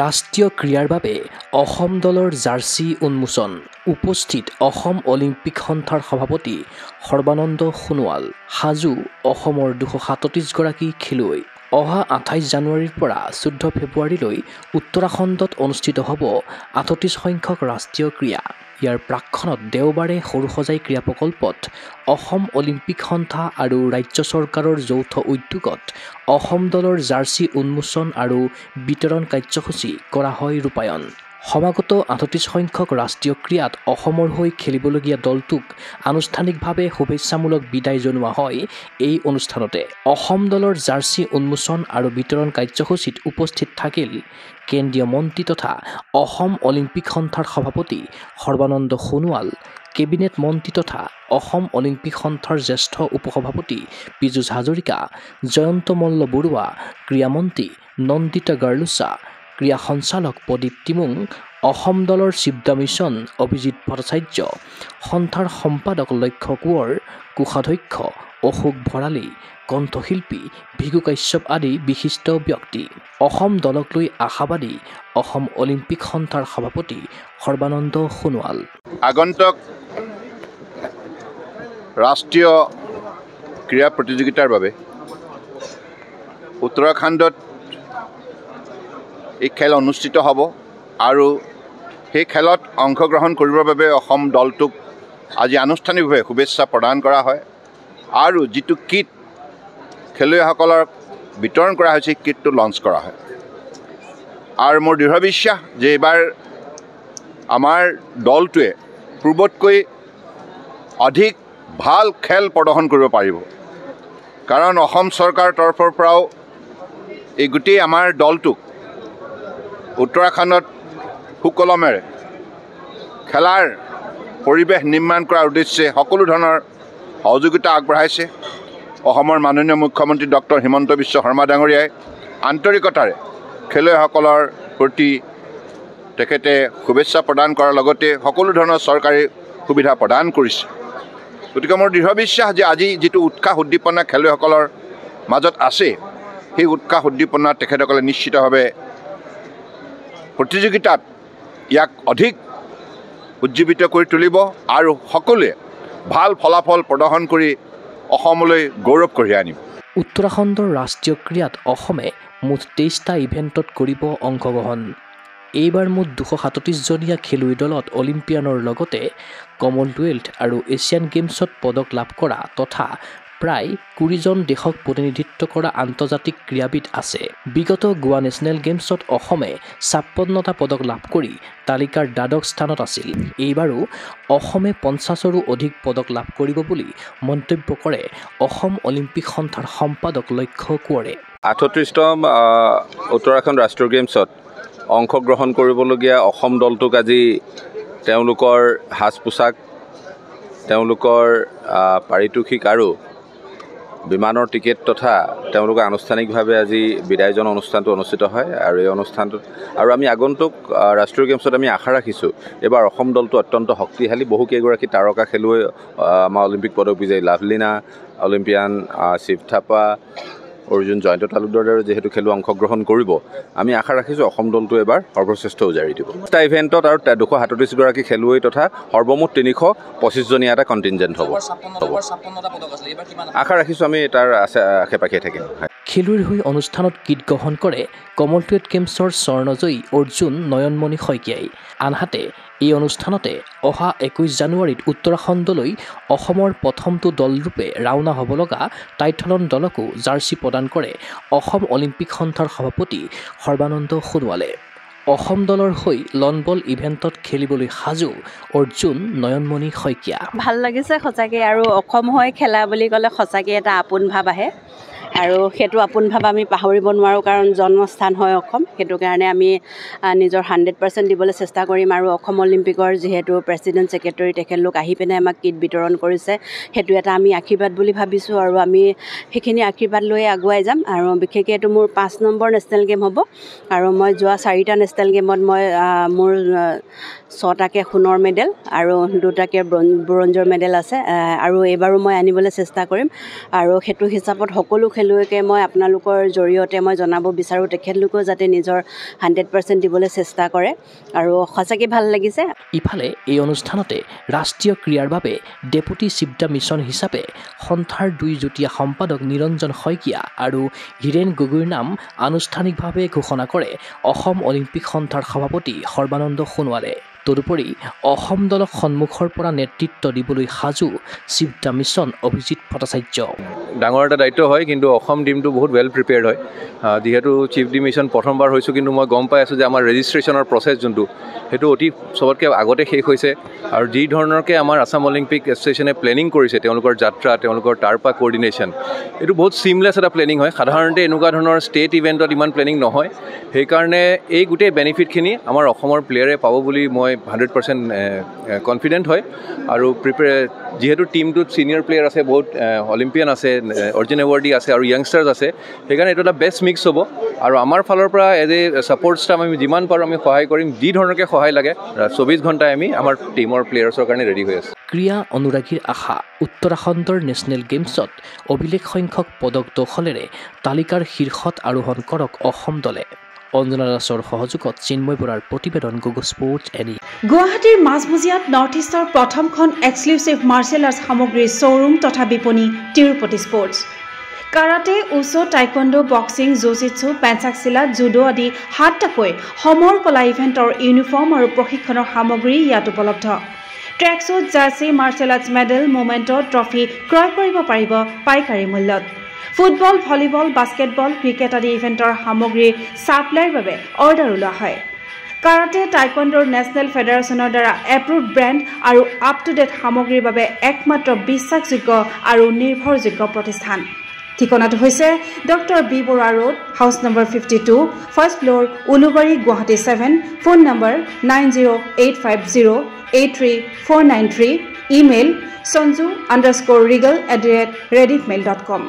ৰাষ্ট্ৰীয় ক্ৰীড়াৰ বাবে অসম দলৰ জাৰ্চি উন্মোচন উপস্থিত অসম অলিম্পিক সন্থাৰ সভাপতি সৰ্বানন্দ সোণোৱাল সাজু অসমৰ 237গৰাকী খেলুৱৈ অহা 28 জানুৱাৰীৰ পৰা 14 ফেব্ৰুৱাৰীলৈ উত্তৰাখণ্ডত অনুষ্ঠিত হ'ব 38 সংখ্যক ৰাষ্ট্ৰীয় ক্ৰীড়া। ইয়াৰ প্ৰাক্ষণত দেওবাৰে সৰুসজাই ক্ৰীড়া প্ৰকল্পত অসম অলিম্পিক সন্থা আৰু ৰাজ্য চৰকাৰৰ যৌথ উদ্যোগত অসম দলৰ জাৰ্চি উন্মোচন আৰু বিতৰণ কাৰ্যসূচী কৰা হয় ৰূপায়ণ। সমাগত 38 সংখ্যক ৰাষ্ট্ৰীয় ক্ৰীড়াত অসমৰ হৈ খেলিবলগীয়া দলটোক আনুষ্ঠানিকভাৱে শুভেচ্ছামূলক বিদায় জনোৱা হয়। এই অনুষ্ঠানতে অসম দলৰ জাৰ্চি উন্মোচন আৰু বিতৰণ কাৰ্যসূচীত উপস্থিত থাকিল কেন্দ্ৰীয় মন্ত্ৰী তথা অসম অলিম্পিক সন্থাৰ সভাপতি সৰ্বানন্দ সোণোৱাল, কেবিনেট মন্ত্ৰী তথা অসম অলিম্পিক সন্থাৰ জ্যেষ্ঠ উপসভাপতি পীযুষ হাজৰিকা, জয়ন্ত মল্ল বৰুৱা, ক্ৰীড়ামন্ত্ৰী নন্দিতা গাৰ্লুচা, ক্ৰীড়া সঞ্চালক প্ৰদীপ টিমুং, অসম দলৰ চিফ মিছন অভিজিত ভট্টাচাৰ্য, সন্থাৰ সম্পাদক লক্ষ্য কোঁৱৰ, কোষাধ্যক্ষ অশোক ভৰালী, কণ্ঠশিল্পী ভিগু কাশ্যপ আদি বিশিষ্ট ব্যক্তি। অসম দলক লৈ আশাবাদী অসম অলিম্পিক সন্থাৰ সভাপতি সৰ্বানন্দ সোণোৱাল। আগন্তুক ৰাষ্ট্ৰীয় ক্ৰীড়া প্ৰতিযোগিতাৰ বাবে উত্তৰাখণ্ডত এই খেল অনুষ্ঠিত হ'ব আৰু সেই খেলত অংশগ্ৰহণ কৰিবৰ বাবে অসম দলটোক আজি আনুষ্ঠানিকভাৱে শুভেচ্ছা প্ৰদান কৰা হয় আৰু যিটো কিট খেলুৱৈসকলক বিতৰণ কৰা হৈছে কিটটো লঞ্চ কৰা হয়। আৰু মোৰ দৃঢ় বিশ্বাস যে এইবাৰ আমাৰ দলটোৱে পূৰ্বতকৈ অধিক ভাল খেল প্ৰদৰ্শন কৰিব পাৰিব, কাৰণ অসম চৰকাৰৰ তৰফৰ পৰাও এই গোটেই আমাৰ দলটোক উত্তৰাখণ্ডত সুকলমেৰে খেলাৰ পৰিৱেশ নিৰ্মাণ কৰাৰ উদ্দেশ্যে সকলো ধৰণৰ সহযোগিতা আগবঢ়াইছে। অসমৰ মাননীয় মুখ্যমন্ত্ৰী ডক্টৰ হিমন্ত বিশ্ব শৰ্মা ডাঙৰীয়াই আন্তৰিকতাৰে খেলুৱৈসকলৰ প্ৰতি তেখেতে শুভেচ্ছা প্ৰদান কৰাৰ লগতে সকলো ধৰণৰ চৰকাৰী সুবিধা প্ৰদান কৰিছে। গতিকে মোৰ দৃঢ় বিশ্বাস যে আজি যিটো উৎসাহ উদ্দীপনা খেলুৱৈসকলৰ মাজত আছে, সেই উৎসাহ উদ্দীপনা তেখেতসকলে নিশ্চিতভাৱে প্ৰতিযোগিতাত ইয়াক অধিক উজ্জীৱিত কৰি তুলিব আৰু সকলোৱে ভাল ফলাফল প্ৰদৰ্শন কৰি অসমলৈ গৌৰৱ কঢ়িয়াই আনিব। উত্তৰাখণ্ডৰ ৰাষ্ট্ৰীয় ক্ৰীড়াত অসমে মুঠ 23টা ইভেণ্টত কৰিব অংশগ্ৰহণ। এইবাৰ মুঠ 237জনীয়া খেলুৱৈ দলত অলিম্পিয়ানৰ লগতে কমনৱেলথ আৰু এছিয়ান গেমছত পদক লাভ কৰা তথা প্ৰায় 20জন দেশক প্ৰতিনিধিত্ব কৰা আন্তৰ্জাতিক ক্ৰীড়াবিদ আছে। বিগত গোৱা নেশ্যনেল গেমছত অসমে 56টা পদক লাভ কৰি তালিকাৰ দ্বাদশ স্থানত আছিল। এইবাৰো অসমে 50ৰো অধিক পদক লাভ কৰিব বুলি মন্তব্য কৰে অসম অলিম্পিক সন্থাৰ সম্পাদক লক্ষ্য কোঁৱৰে। 38তম উত্তৰাখণ্ড ৰাষ্ট্ৰীয় গেমছত অংশগ্ৰহণ কৰিবলগীয়া অসম দলটোক আজি তেওঁলোকৰ সাজ পোছাক, তেওঁলোকৰ পাৰিতোষিক আৰু বিমানৰ টিকেট তথা তেওঁলোকে আনুষ্ঠানিকভাৱে আজি বিদায়জন অনুষ্ঠানটো অনুষ্ঠিত হয়। আৰু এই অনুষ্ঠানটোত আৰু আমি আগন্তুক ৰাষ্ট্ৰীয় গেমছত আমি আশা ৰাখিছোঁ এইবাৰ অসম দলটো অত্যন্ত শক্তিশালী, বহুকেইগৰাকী তাৰকা খেলুৱৈ আমাৰ অলিম্পিক পদক বিজয়ী লাভলীনা, অলিম্পিয়ান শিৱ থাপা, অৰ্জুন জয়ন্ত তালুকদাৰ যিহেতু খেলুৱৈ অংশগ্ৰহণ কৰিব, আমি আশা ৰাখিছোঁ অসম দলটো এবাৰ সৰ্বশ্ৰেষ্ঠ উজাৰি দিব। এটা ইভেণ্টত আৰু 237গৰাকী খেলুৱৈ তথা সৰ্বমুঠ 325জনীয়া এটা কণ্টিনজেণ্ট হ'ব। আশা ৰাখিছোঁ আমি তাৰ আশে পাশে থাকিম। খেলুৱৈৰ হৈ অনুষ্ঠানত গীত গ্ৰহণ কৰে কমনৱেলথ গেমছৰ স্বৰ্ণজয়ী অৰ্জুন নয়নমণি শইকীয়াই। আনহাতে এই অনুষ্ঠানতে অহা 21 জানুৱাৰীত উত্তৰাখণ্ডলৈ অসমৰ প্ৰথমটো দলৰূপে ৰাওনা হ'ব লগা টাইথলন দলকো জাৰ্চি প্ৰদান কৰে অসম অলিম্পিক সন্থাৰ সভাপতি সৰ্বানন্দ সোণোৱালে। অসম দলৰ হৈ লন বল ইভেণ্টত খেলিবলৈ সাজু অৰ্জুন নয়নমণি শইকীয়া। ভাল লাগিছে সঁচাকৈ, আৰু অসম হৈ খেলা বুলি ক'লে সঁচাকৈ এটা আপোন ভাৱ আহে আৰু সেইটো আপোন ভাৱ আমি পাহৰিব নোৱাৰোঁ, কাৰণ জন্মস্থান হয় অসম। সেইটো কাৰণে আমি নিজৰ 100% দিবলৈ চেষ্টা কৰিম। আৰু অসম অলিম্পিকৰ যিহেতু প্ৰেছিডেণ্ট ছেক্ৰেটেৰী তেখেতলোক আহি পিনে আমাক কিট বিতৰণ কৰিছে, সেইটো এটা আমি আশীৰ্বাদ বুলি ভাবিছোঁ আৰু আমি সেইখিনি আশীৰ্বাদ লৈয়ে আগুৱাই যাম। আৰু বিশেষকৈ এইটো মোৰ 5 নম্বৰ নেশ্যনেল গেম হ'ব আৰু মই যোৱা 4টা নেশ্যনেল গেমত মই মোৰ 6টাকে সোণৰ মেডেল আৰু 2টাকে ব্ৰঞ্জৰ মেডেল আছে আৰু এইবাৰো মই আনিবলৈ চেষ্টা কৰিম। আৰু সেইটো হিচাপত সকলো খেলুৱৈকে মই আপোনালোকৰ জৰিয়তে মই জনাব বিচাৰোঁ তেখেতলোকেও যাতে নিজৰ 100% দিবলৈ চেষ্টা কৰে আৰু সঁচাকৈ ভাল লাগিছে। ইফালে এই অনুষ্ঠানতে ৰাষ্ট্ৰীয় ক্ৰীড়াৰ বাবে ডেপুটি চিফ দ্য মিছন হিচাপে সন্থাৰ 2 যুটীয়া সম্পাদক নিৰঞ্জন শইকীয়া আৰু হীৰেণ গগৈৰ নাম আনুষ্ঠানিকভাৱে ঘোষণা কৰে অসম অলিম্পিক সন্থাৰ সভাপতি সৰ্বানন্দ সোণোৱালে। তদুপৰি অসম দলক সন্মুখৰ পৰা নেতৃত্ব দিবলৈ সাজু chief the mission Abhijit Bhattacharya. ডাঙৰ এটা দায়িত্ব হয়, কিন্তু অসম টিমটো বহুত ৱেল প্ৰিপেয়াৰ্ড হয়। যিহেতু চিফ দ্য মিছন প্ৰথমবাৰ হৈছোঁ, কিন্তু মই গম পাই আছোঁ যে আমাৰ ৰেজিষ্ট্ৰেশ্যনৰ প্ৰচেছ যোনটো সেইটো অতি চবতকৈ আগতে শেষ হৈছে। আৰু যি ধৰণৰকৈ আমাৰ আছাম অলিম্পিক এছ'চিয়েশ্যনে প্লেনিং কৰিছে, তেওঁলোকৰ যাত্ৰা, তেওঁলোকৰ তাৰপৰা কোঅৰ্ডিনেশ্যন, এইটো বহুত ছিমলেছ এটা প্লেনিং হয়। সাধাৰণতে এনেকুৱা ধৰণৰ ষ্টেট ইভেণ্টত ইমান প্লেনিং নহয়। সেইকাৰণে এই গোটেই বেনিফিটখিনি আমাৰ অসমৰ প্লেয়াৰে পাব বুলি মই 100% কনফিডেণ্ট হয়। আৰু যিহেতু টিমটোত ছিনিয়ৰ প্লেয়াৰ আছে, বহুত অলিম্পিয়ান আছে, অৰ্জুন এৱাৰ্ডি আছে আৰু য়াংষ্টাৰ্ছ আছে, সেইকাৰণে এইটো এটা বেষ্ট মিক্স হ'ব। আৰু আমাৰ ফালৰ পৰা এজ এ ছাপৰ্ট ষ্টাফ আমি যিমান পাৰোঁ আমি সহায় কৰিম। যি ধৰণৰকৈ সহায় লাগে 24 ঘণ্টাই আমি আমাৰ টিমৰ প্লেয়াৰ্ছৰ কাৰণে ৰেডি হৈ আছোঁ। ক্ৰীড়া অনুৰাগীৰ আশা উত্তৰাখণ্ডৰ নেশ্যনেল গেমছত অভিলেখ সংখ্যক পদক দখলেৰে তালিকাৰ শীৰ্ষত আৰোহণ কৰক অসম দলে। অঞ্জনা দাসৰ সহযোগত চিন্ময় বৰাৰ প্ৰতিবেদন গুগল স্পৰ্টছ এনি। গুৱাহাটীৰ মাজমজিয়াত নৰ্থ ইষ্টৰ প্ৰথমখন এক্সক্লুচিভ মাৰ্চেল আৰ্টছ সামগ্ৰীৰ শ্ব'ৰুম তথা বিপণী Tirupati sports. Karate, wushu, taekwondo, boxing, jujitsu, pencak silat, judo আদি 7টাকৈ সমৰ কলা ইভেণ্টৰ ইউনিফৰ্ম আৰু প্ৰশিক্ষণৰ সামগ্ৰী ইয়াত উপলব্ধ। Tracksuit, jersey, martial arts medal, memento, trophy ক্ৰয় কৰিব পাৰিব পাইকাৰী মূল্যত। ফুটবল, ভলীবল, বাস্কেটবল, ক্ৰিকেট আদি ইভেণ্টৰ সামগ্ৰীৰ ছাপ্লাইৰ বাবে অৰ্ডাৰো লোৱা হয়। কাৰাটে, টাইকোৱাণ্ডোৰ নেশ্যনেল ফেডাৰেশ্যনৰ দ্বাৰা এপ্ৰুভড ব্ৰেণ্ড আৰু আপ টু ডেট সামগ্ৰীৰ বাবে একমাত্ৰ বিশ্বাসযোগ্য আৰু নিৰ্ভৰযোগ্য প্ৰতিষ্ঠান। ঠিকনাটো হৈছে doctor B Barua road, house number 52, first floor, Ulubari, Guwahati 7। Phone number 9085083493। Email sanju_regal@rediffmail.com।